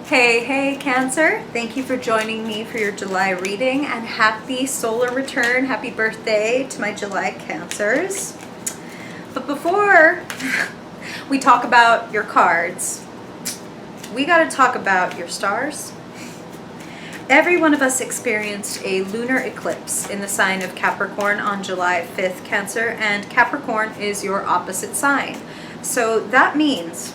Hey, Cancer. Thank you for joining me for your July reading, and happy solar return. Happy birthday to my July Cancers. But before we talk about your cards, we got to talk about your stars. Every one of us experienced a lunar eclipse in the sign of Capricorn on July 5th, Cancer, and Capricorn is your opposite sign. So that means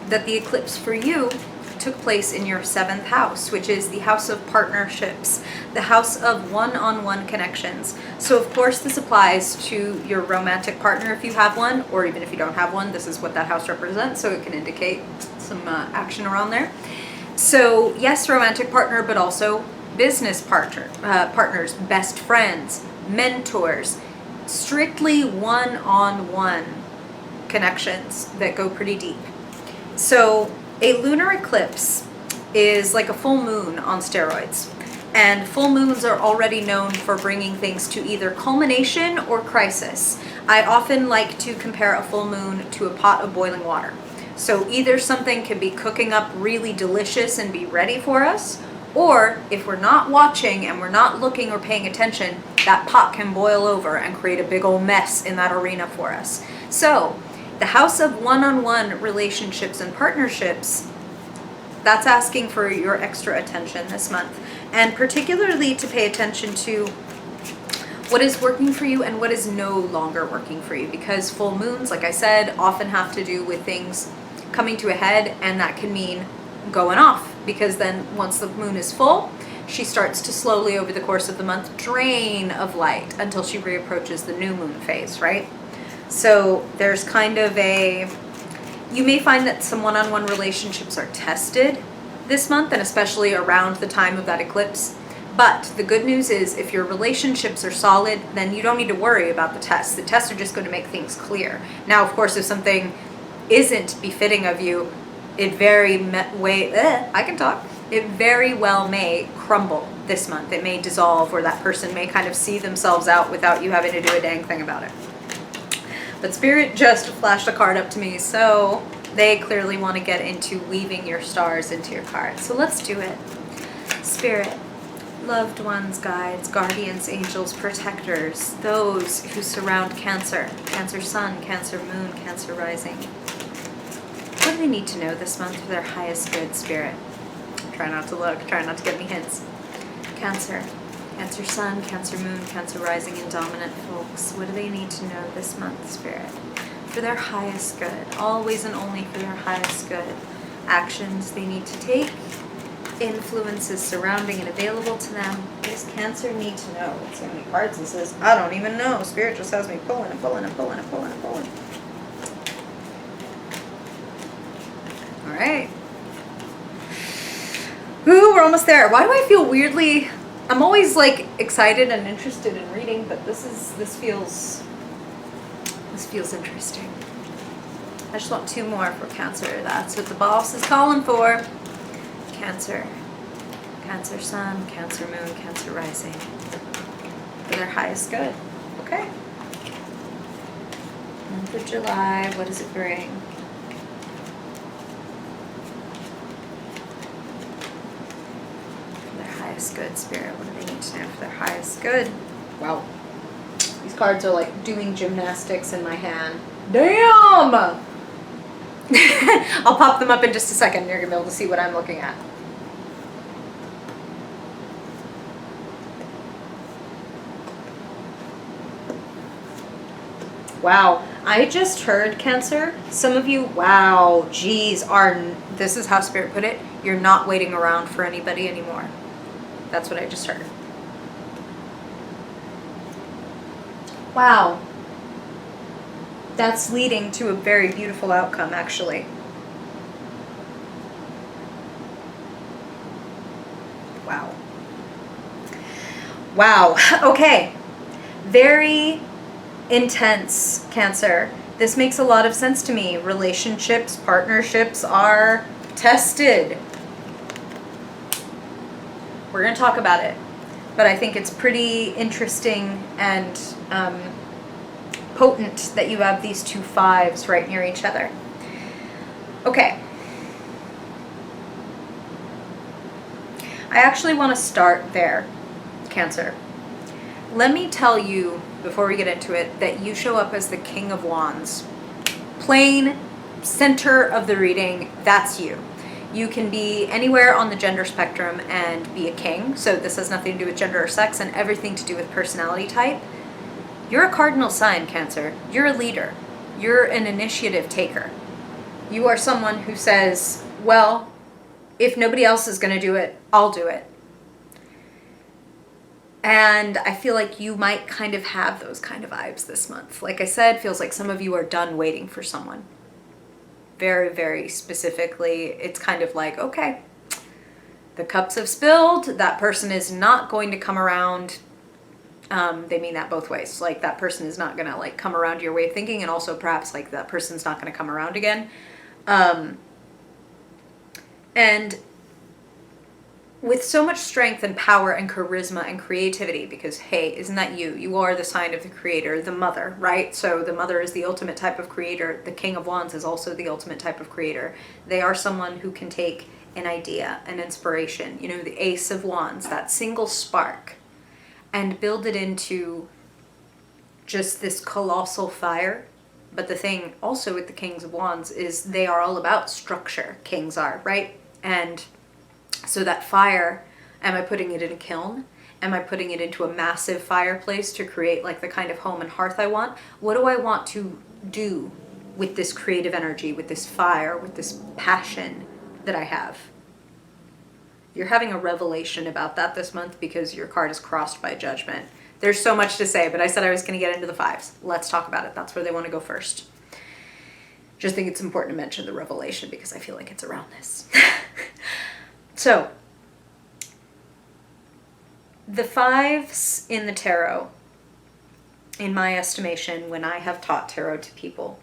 that the eclipse for you took place in your 7th house, which is the house of partnerships, the house of one-on-one connections. So of course this applies to your romantic partner if you have one, or even if you don't have one, this is what that house represents, so it can indicate some action around there. So yes, romantic partner, but also business partners, best friends, mentors, strictly one-on-one connections that go pretty deep. So a lunar eclipse is like a full moon on steroids, and full moons are already known for bringing things to either culmination or crisis. I often like to compare a full moon to a pot of boiling water. So either something can be cooking up really delicious and be ready for us, or if we're not watching and we're not looking or paying attention, that pot can boil over and create a big old mess in that arena for us. So the house of one-on-one relationships and partnerships, that's asking for your extra attention this month, and particularly to pay attention to what is working for you and what is no longer working for you, because full moons, like I said, often have to do with things coming to a head, and that can mean going off, because then once the moon is full, she starts to slowly over the course of the month drain of light until she reapproaches the new moon phase, right? So there's kind of you may find that some one-on-one relationships are tested this month, and especially around the time of that eclipse. But the good news is if your relationships are solid, then you don't need to worry about the tests. The tests are just going to make things clear. Now, of course, if something isn't befitting of you, it very well may crumble this month. It may dissolve, or that person may kind of see themselves out without you having to do a dang thing about it. But Spirit just flashed a card up to me, so they clearly want to get into weaving your stars into your cards. So let's do it. Spirit, loved ones, guides, guardians, angels, protectors, those who surround Cancer, Cancer Sun, Cancer Moon, Cancer Rising. What do they need to know this month for their highest good, Spirit? Try not to look, try not to get me hints. Cancer, Cancer Sun, Cancer Moon, Cancer Rising, and dominant folks. What do they need to know this month, Spirit? For their highest good, always and only for their highest good. Actions they need to take, influences surrounding and available to them. What does Cancer need to know? Let's see how many cards this is. I don't even know. Spirit just has me pulling and pulling and pulling and pulling and pulling. All right. Ooh, we're almost there. Why do I feel weirdly... I'm always like excited and interested in reading, but this feels interesting. I just want 2 more for Cancer. That's what the boss is calling for. Cancer, Cancer Sun, Cancer Moon, Cancer Rising. For their highest good. Okay. Month of July, what does it bring? Good, Spirit. What do they need to know for their highest good? Wow. These cards are like doing gymnastics in my hand. Damn! I'll pop them up in just a second. You're going to be able to see what I'm looking at. Wow. I just heard, Cancer, some of you, wow, geez, this is how Spirit put it, you're not waiting around for anybody anymore. That's what I just heard. Wow. That's leading to a very beautiful outcome, actually. Wow. Wow. Okay. Very intense, Cancer. This makes a lot of sense to me. Relationships, partnerships are tested. We're going to talk about it, but I think it's pretty interesting and potent that you have these 2 5s right near each other. Okay. I actually want to start there, Cancer. Let me tell you, before we get into it, that you show up as the King of Wands. Plain center of the reading, that's you. You can be anywhere on the gender spectrum and be a king. So this has nothing to do with gender or sex and everything to do with personality type. You're a cardinal sign, Cancer. You're a leader. You're an initiative taker. You are someone who says, well, if nobody else is going to do it, I'll do it. And I feel like you might kind of have those kind of vibes this month. Like I said, feels like some of you are done waiting for someone. Very, very specifically, it's kind of like, okay, the cups have spilled. That person is not going to come around. They mean that both ways. Like that person is not going to like come around to your way of thinking. And also perhaps like that person's not going to come around again. And with so much strength and power and charisma and creativity, because hey, isn't that you? You are the sign of the creator, the mother, right? So the mother is the ultimate type of creator. The King of Wands is also the ultimate type of creator. They are someone who can take an idea, an inspiration, you know, the Ace of Wands, that single spark, and build it into just this colossal fire. But the thing also with the Kings of Wands is they are all about structure. Kings are, right? And so that fire, am I putting it in a kiln? Am I putting it into a massive fireplace to create like the kind of home and hearth I want? What do I want to do with this creative energy, with this fire, with this passion that I have? You're having a revelation about that this month because your card is crossed by Judgment. There's so much to say, but I said I was going to get into the fives. Let's talk about it. That's where they want to go first. Just think it's important to mention the revelation because I feel like it's around this. So, the fives in the tarot, in my estimation, when I have taught tarot to people,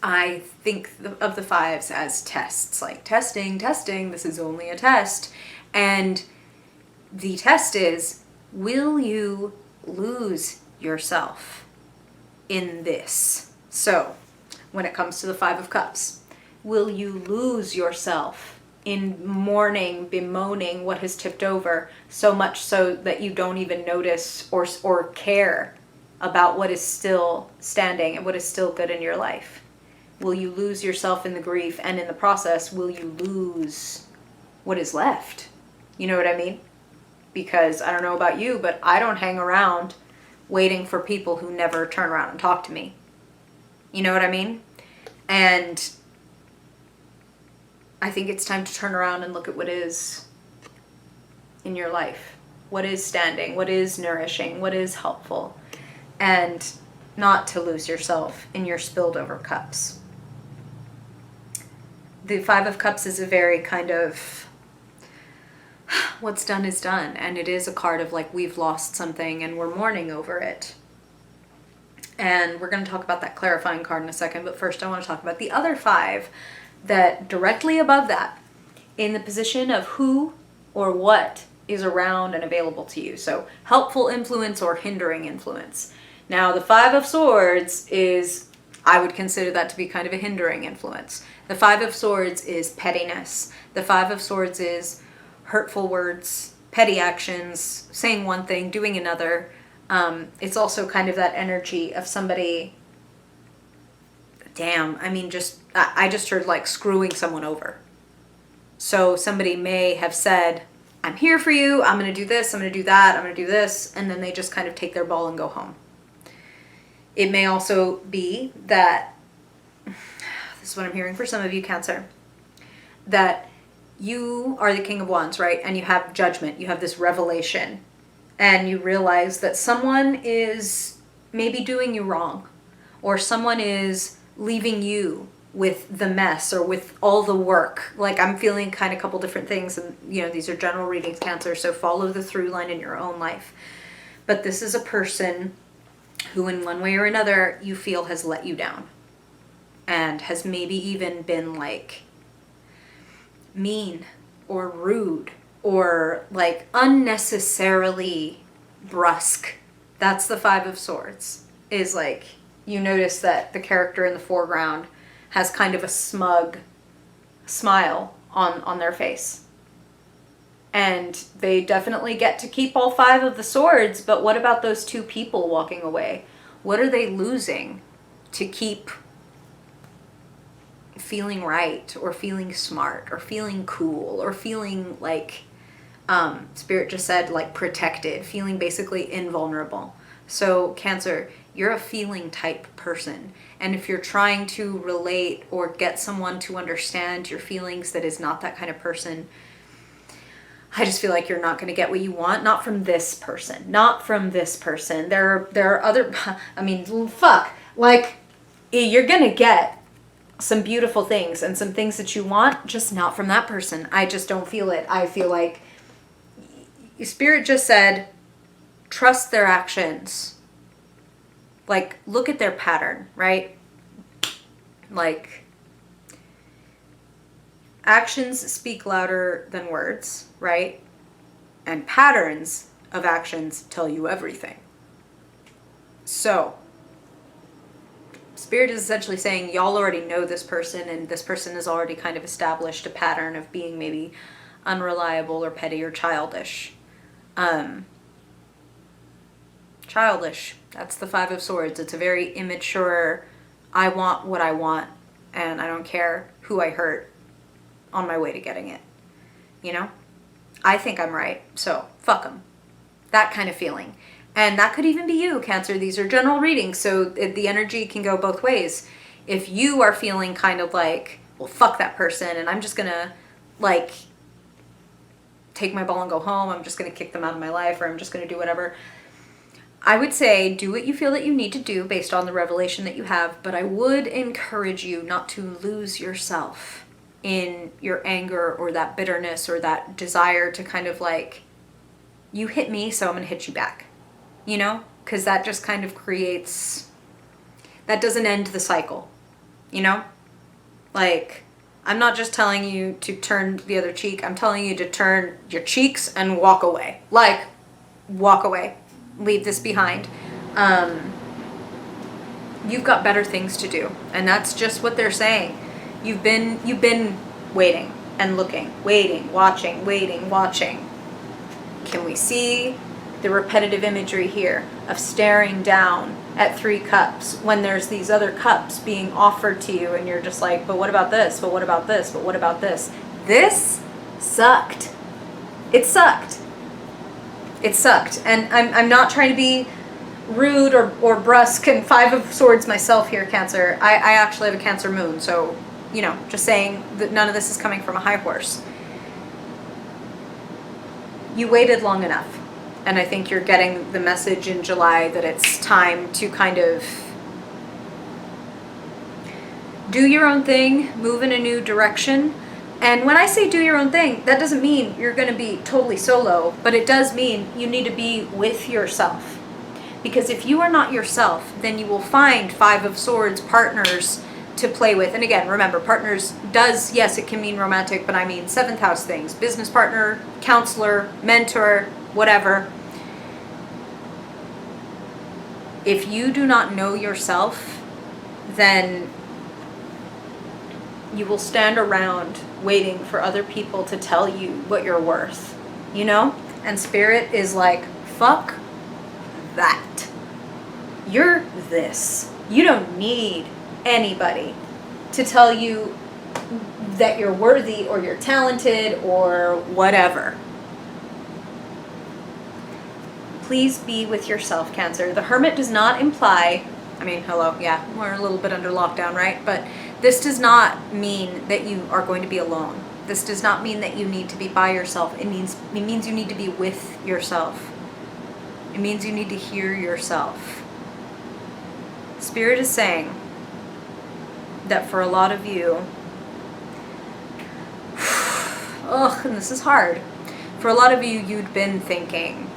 I think of the fives as tests, like testing, this is only a test. And the test is, will you lose yourself in this? So, when it comes to the Five of Cups, will you lose yourself in mourning, bemoaning what has tipped over, so much so that you don't even notice or care about what is still standing and what is still good in your life? Will you lose yourself in the grief, and in the process, will you lose what is left? You know what I mean? Because I don't know about you, but I don't hang around waiting for people who never turn around and talk to me. You know what I mean? And I think it's time to turn around and look at what is in your life. What is standing, what is nourishing, what is helpful, and not to lose yourself in your spilled over cups. The Five of Cups is a very kind of, what's done is done, and it is a card of like we've lost something and we're mourning over it. And we're going to talk about that clarifying card in a second, but first I want to talk about the other five that directly above that, in the position of who or what is around and available to you. So helpful influence or hindering influence. Now the Five of Swords is, I would consider that to be kind of a hindering influence. The Five of Swords is pettiness. The Five of Swords is hurtful words, petty actions, saying one thing, doing another. It's also kind of that energy of somebody, I just heard like screwing someone over. So somebody may have said, I'm here for you, I'm going to do this, I'm going to do that, I'm going to do this, and then they just kind of take their ball and go home. It may also be that, this is what I'm hearing for some of you, Cancer, that you are the King of Wands, right? And you have Judgment, you have this revelation, and you realize that someone is maybe doing you wrong, or someone is leaving you with the mess or with all the work. Like I'm feeling kind of a couple different things, and you know, these are general readings, Cancer, so follow the through line in your own life. But this is a person who in one way or another you feel has let you down and has maybe even been like mean or rude or like unnecessarily brusque. That's the Five of Swords. Is like you notice that the character in the foreground has kind of a smug smile on their face. And they definitely get to keep all 5 of the swords, but what about those 2 people walking away? What are they losing to keep feeling right, or feeling smart, or feeling cool, or feeling like, Spirit just said, like protected, feeling basically invulnerable? So Cancer, you're a feeling type person. And if you're trying to relate or get someone to understand your feelings that is not that kind of person, I just feel like you're not going to get what you want. Not from this person. Not from this person. There are other, I mean, fuck. Like, you're going to get some beautiful things and some things that you want, just not from that person. I just don't feel it. I feel like Spirit just said, trust their actions. Like, look at their pattern, right? Like, actions speak louder than words, right? And patterns of actions tell you everything. So, Spirit is essentially saying y'all already know this person, and this person has already kind of established a pattern of being maybe unreliable or petty or childish. Childish. That's the 5 of Swords. It's a very immature, I want what I want, and I don't care who I hurt on my way to getting it. You know? I think I'm right, so fuck them. That kind of feeling. And that could even be you, Cancer. These are general readings, so the energy can go both ways. If you are feeling kind of like, well, fuck that person, and I'm just gonna, like, take my ball and go home, I'm just gonna kick them out of my life, or I'm just gonna do whatever, I would say do what you feel that you need to do based on the revelation that you have, but I would encourage you not to lose yourself in your anger or that bitterness or that desire to kind of like, you hit me, so I'm gonna hit you back. You know, because that just kind of creates, that doesn't end the cycle, you know? Like, I'm not just telling you to turn the other cheek, I'm telling you to turn your cheeks and walk away. Like, walk away. Leave this behind. You've got better things to do. And that's just what they're saying. You've been waiting and looking, waiting, watching, waiting, watching. Can we see the repetitive imagery here of staring down at 3 cups when there's these other cups being offered to you, and you're just like, but what about this? But what about this? But what about this? This sucked. It sucked. It sucked. And I'm not trying to be rude or brusque, and 5 of Swords myself here, Cancer. I actually have a Cancer moon, so, you know, just saying that none of this is coming from a high horse. You waited long enough. And I think you're getting the message in July that it's time to kind of do your own thing, move in a new direction. And when I say do your own thing, that doesn't mean you're going to be totally solo, but it does mean you need to be with yourself. Because if you are not yourself, then you will find 5 of Swords partners to play with. And again, remember, partners does, yes, it can mean romantic, but I mean 7th house things. Business partner, counselor, mentor, whatever. If you do not know yourself, then you will stand around waiting for other people to tell you what you're worth, you know? And Spirit is like, fuck that. You're this. You don't need anybody to tell you that you're worthy or you're talented or whatever. Please be with yourself, Cancer. The Hermit does not imply, I mean, hello, yeah, we're a little bit under lockdown, right? But this does not mean that you are going to be alone. This does not mean that you need to be by yourself. It means you need to be with yourself. It means you need to hear yourself. Spirit is saying that for a lot of you, ugh, and this is hard. For a lot of you, you'd been thinking,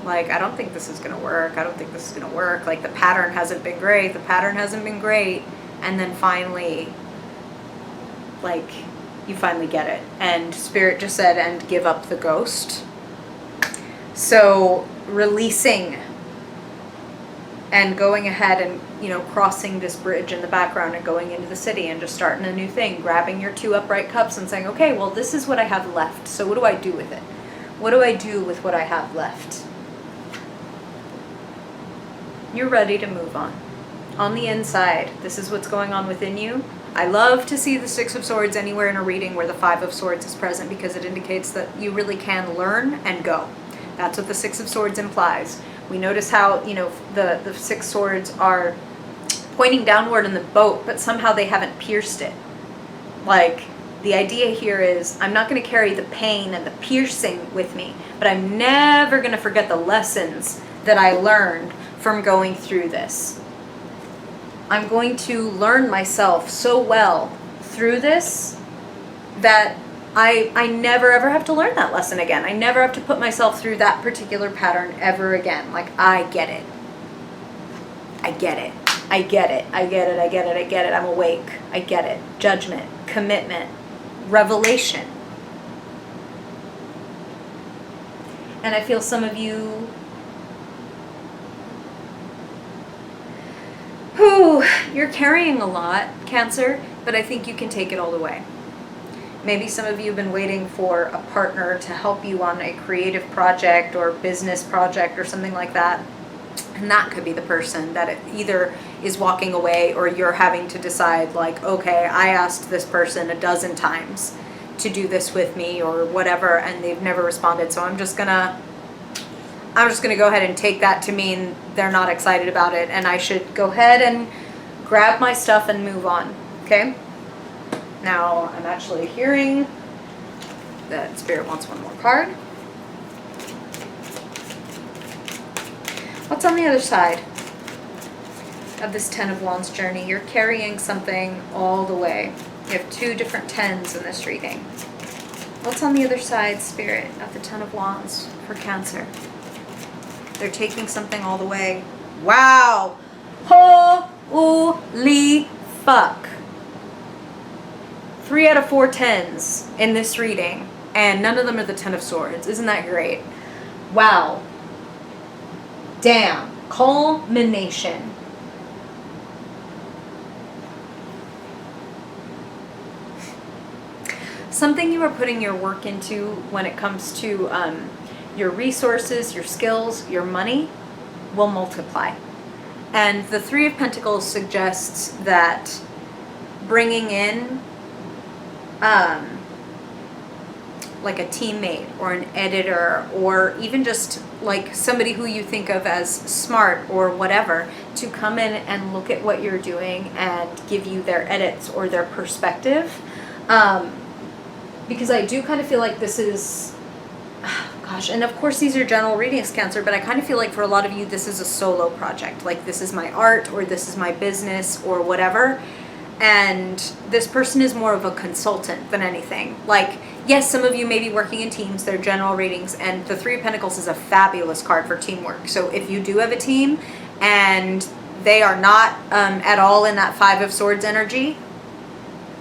like, I don't think this is going to work. I don't think this is going to work. Like, the pattern hasn't been great. The pattern hasn't been great. And then finally, like, you finally get it. And Spirit just said, and give up the ghost. So, releasing and going ahead and, you know, crossing this bridge in the background and going into the city and just starting a new thing, grabbing your 2 upright cups and saying, okay, well, this is what I have left. So what do I do with it? What do I do with what I have left? You're ready to move on. On the inside, this is what's going on within you. I love to see the 6 of Swords anywhere in a reading where the 5 of Swords is present, because it indicates that you really can learn and go. That's what the 6 of Swords implies. We notice how, you know, the 6 swords are pointing downward in the boat, but somehow they haven't pierced it. Like, the idea here is, I'm not going to carry the pain and the piercing with me, but I'm never going to forget the lessons that I learned from going through this. I'm going to learn myself so well through this that I never ever have to learn that lesson again. I never have to put myself through that particular pattern ever again. Like, I get it. I get it. I get it. I get it. I get it. I get it. I'm awake. I get it. Judgment, commitment, revelation. And I feel some of you, you're carrying a lot, Cancer, but I think you can take it all the way. Maybe some of you have been waiting for a partner to help you on a creative project or business project or something like that. And that could be the person that it either is walking away, or you're having to decide, like, okay, I asked this person a dozen times to do this with me or whatever, and they've never responded. So I'm just gonna go ahead and take that to mean they're not excited about it, and I should go ahead and grab my stuff and move on. Okay? Now, I'm actually hearing that Spirit wants one more card. What's on the other side of this 10 of Wands journey? You're carrying something all the way. You have 2 different 10s in this reading. What's on the other side, Spirit, of the 10 of Wands for Cancer? They're taking something all the way. Wow! Holy fuck. 3 out of 4 10s in this reading, and none of them are the 10 of Swords. Isn't that great? Wow. Damn. Culmination. Something you are putting your work into when it comes to your resources, your skills, your money will multiply. And the 3 of Pentacles suggests that bringing in like a teammate or an editor, or even just like somebody who you think of as smart or whatever, to come in and look at what you're doing and give you their edits or their perspective. Because I do kind of feel like this is, gosh, and of course these are general readings, Cancer, but I kind of feel like for a lot of you this is a solo project. Like, this is my art, or this is my business, or whatever. And this person is more of a consultant than anything. Like, yes, some of you may be working in teams, they're general readings, and the 3 of Pentacles is a fabulous card for teamwork. So if you do have a team and they are not at all in that 5 of Swords energy,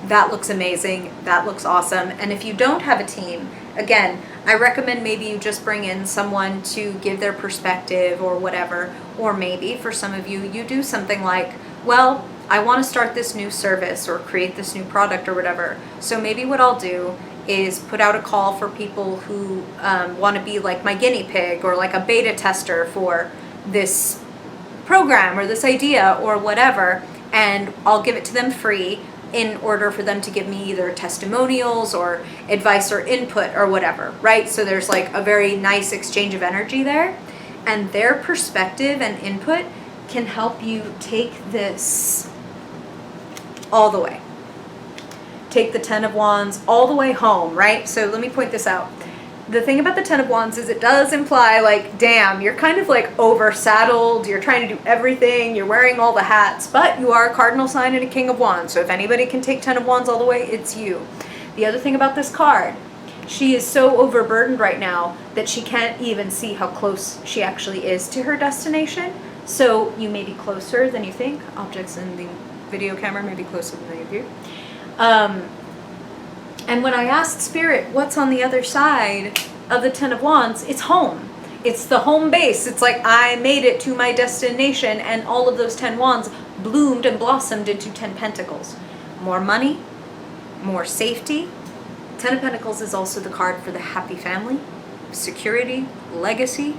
that looks amazing, that looks awesome. And if you don't have a team, again, I recommend maybe you just bring in someone to give their perspective or whatever. Or maybe for some of you, you do something like, well, I want to start this new service or create this new product or whatever. So maybe what I'll do is put out a call for people who want to be like my guinea pig, or like a beta tester for this program or this idea or whatever, and I'll give it to them free in order for them to give me either testimonials or advice or input or whatever, right? So there's like a very nice exchange of energy there, and their perspective and input can help you take this all the way. Take the 10 of Wands all the way home, right? So let me point this out. The thing about the 10 of Wands is it does imply, like, damn, you're kind of like oversaddled, you're trying to do everything, you're wearing all the hats, but you are a cardinal sign and a King of Wands. So if anybody can take 10 of Wands all the way, it's you. The other thing about this card, she is so overburdened right now that she can't even see how close she actually is to her destination. So you may be closer than you think. Objects in the video camera may be closer than they appear. And when I asked Spirit, what's on the other side of the 10 of Wands, it's home. it's the home base. It's like I made it to my destination, and all of those 10 wands bloomed and blossomed into 10 pentacles. More money, more safety. 10 of Pentacles is also the card for the happy family, security, legacy.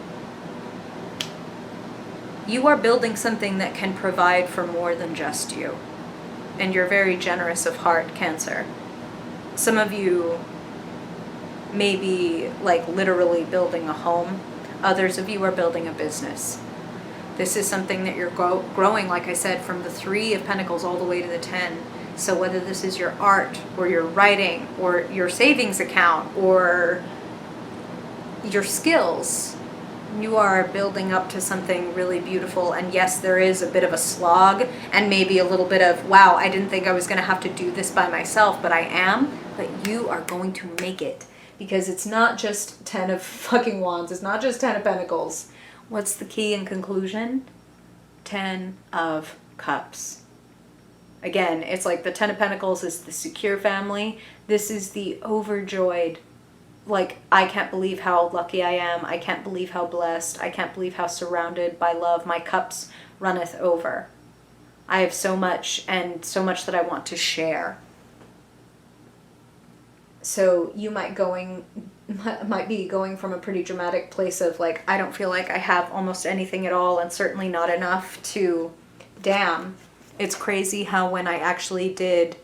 You are building something that can provide for more than just you. And you're very generous of heart, Cancer. Some of you may be like literally building a home. Others of you are building a business. This is something that you're growing, like I said, from the 3 of Pentacles all the way to the 10. So whether this is your art or your writing or your savings account or your skills, you are building up to something really beautiful. And yes, there is a bit of a slog and maybe a little bit of, wow, I didn't think I was going to have to do this by myself, but I am. But you are going to make it, because it's not just 10 of fucking wands. It's not just 10 of Pentacles. What's the key in conclusion? 10 of Cups. Again, it's like the 10 of Pentacles is the secure family. This is the overjoyed, like, I can't believe how lucky I am. I can't believe how blessed. I can't believe how surrounded by love. My cups runneth over. I have so much, and so much that I want to share. So you might be going from a pretty dramatic place of like, I don't feel like I have almost anything at all, and certainly not enough, to, damn, it's crazy how when I actually did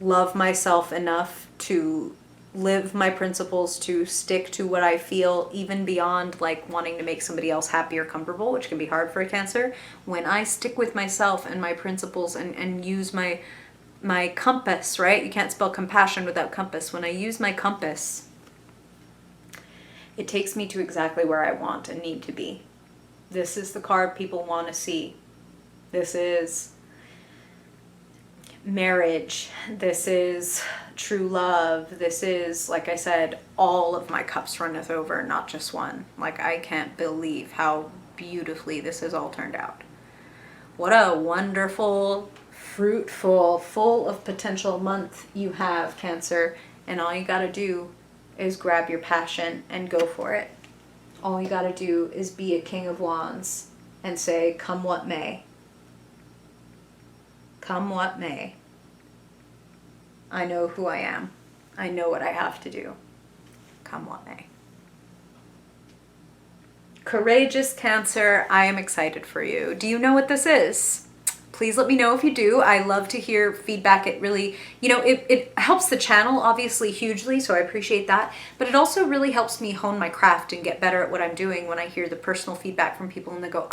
love myself enough to live my principles, to stick to what I feel, even beyond like wanting to make somebody else happy or comfortable, which can be hard for a Cancer. When I stick with myself and my principles and use my compass, right? You can't spell compassion without compass. When I use my compass, it takes me to exactly where I want and need to be. This is the card people want to see. This is marriage. This is true love. This is, like I said, all of my cups runneth over, not just one. Like, I can't believe how beautifully this has all turned out. What a wonderful, fruitful, full of potential month you have, Cancer. And all you gotta do is grab your passion and go for it. All you gotta do is be a King of Wands and say, come what may. Come what may. I know who I am. I know what I have to do. Come what may. Courageous Cancer, I am excited for you. Do you know what this is? Please let me know if you do. I love to hear feedback. It really, it helps the channel obviously hugely, so I appreciate that. But it also really helps me hone my craft and get better at what I'm doing when I hear the personal feedback from people and they go,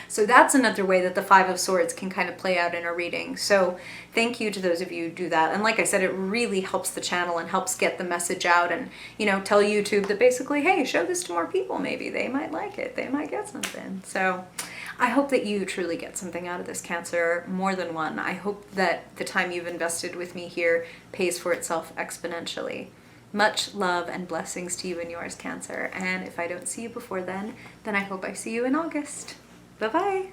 so that's another way that the 5 of Swords can kind of play out in a reading. So thank you to those of you who do that. And like I said, it really helps the channel and helps get the message out and, tell YouTube that basically, hey, show this to more people. Maybe they might like it. They might get something. So I hope that you truly get something out of this, Cancer, more than one. I hope that the time you've invested with me here pays for itself exponentially. Much love and blessings to you and yours, Cancer. And if I don't see you before then I hope I see you in August. Bye-bye.